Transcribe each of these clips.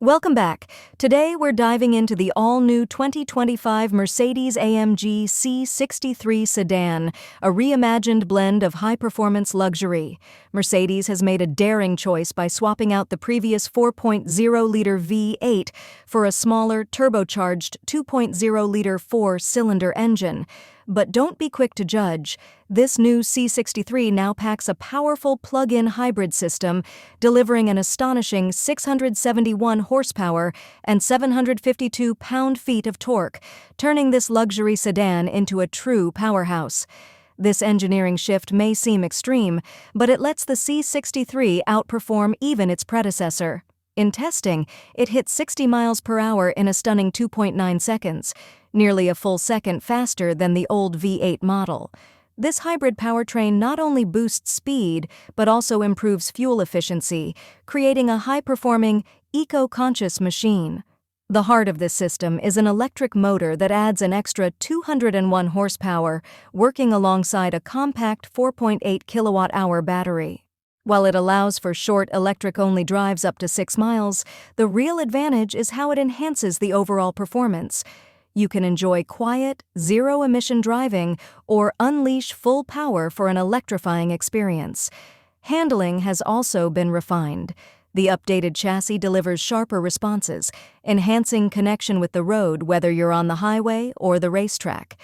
Welcome back. Today we're diving into the all-new 2025 Mercedes-AMG C63 Sedan, a reimagined blend of high-performance luxury. Mercedes has made a daring choice by swapping out the previous 4.0-liter V8 for a smaller, turbocharged 2.0-liter four-cylinder engine. But don't be quick to judge. This new C63 now packs a powerful plug-in hybrid system, delivering an astonishing 671 horsepower and 752 pound-feet of torque, turning this luxury sedan into a true powerhouse. This engineering shift may seem extreme, but it lets the C63 outperform even its predecessor. In testing, it hit 60 miles per hour in a stunning 2.9 seconds, nearly a full second faster than the old V8 model. This hybrid powertrain not only boosts speed, but also improves fuel efficiency, creating a high-performing, eco-conscious machine. The heart of this system is an electric motor that adds an extra 201 horsepower, working alongside a compact 4.8 kilowatt-hour battery. While it allows for short electric-only drives up to 6 miles, the real advantage is how it enhances the overall performance. You can enjoy quiet, zero-emission driving or unleash full power for an electrifying experience. Handling has also been refined. The updated chassis delivers sharper responses, enhancing connection with the road whether you're on the highway or the racetrack.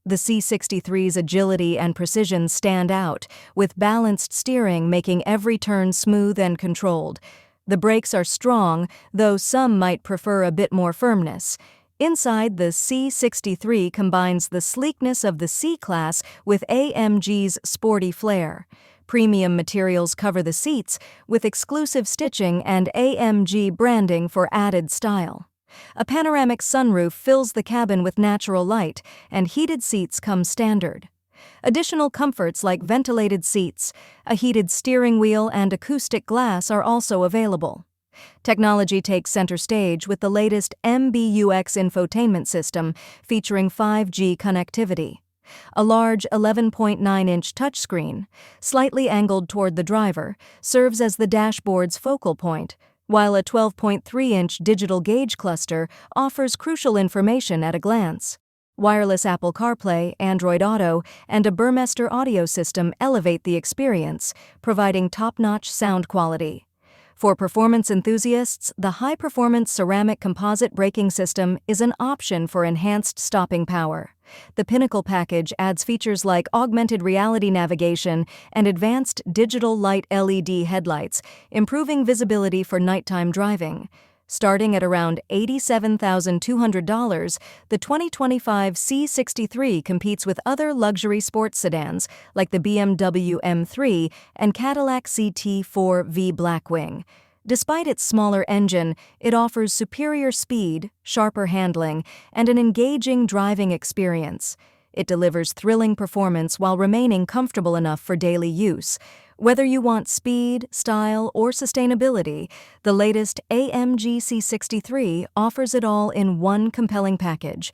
The C63's agility and precision stand out, with balanced steering making every turn smooth and controlled. The brakes are strong, though some might prefer a bit more firmness. Inside, the C63 combines the sleekness of the C-Class with AMG's sporty flair. Premium materials cover the seats, with exclusive stitching and AMG branding for added style. A panoramic sunroof fills the cabin with natural light, and heated seats come standard. Additional comforts like ventilated seats, a heated steering wheel, and acoustic glass are also available. Technology takes center stage with the latest MBUX infotainment system featuring 5G connectivity. A large 11.9-inch touchscreen, slightly angled toward the driver, serves as the dashboard's focal point, while a 12.3-inch digital gauge cluster offers crucial information at a glance. Wireless Apple CarPlay, Android Auto, and a Burmester audio system elevate the experience, providing top-notch sound quality. For performance enthusiasts, the high-performance ceramic composite braking system is an option for enhanced stopping power. The Pinnacle package adds features like augmented reality navigation and advanced digital light LED headlights, improving visibility for nighttime driving. Starting at around $87,200, the 2025 C63 competes with other luxury sports sedans like the BMW M3 and Cadillac CT4 Blackwing. Despite its smaller engine, it offers superior speed, sharper handling, and an engaging driving experience. It delivers thrilling performance while remaining comfortable enough for daily use. Whether you want speed, style, or sustainability, the latest AMG C63 offers it all in one compelling package,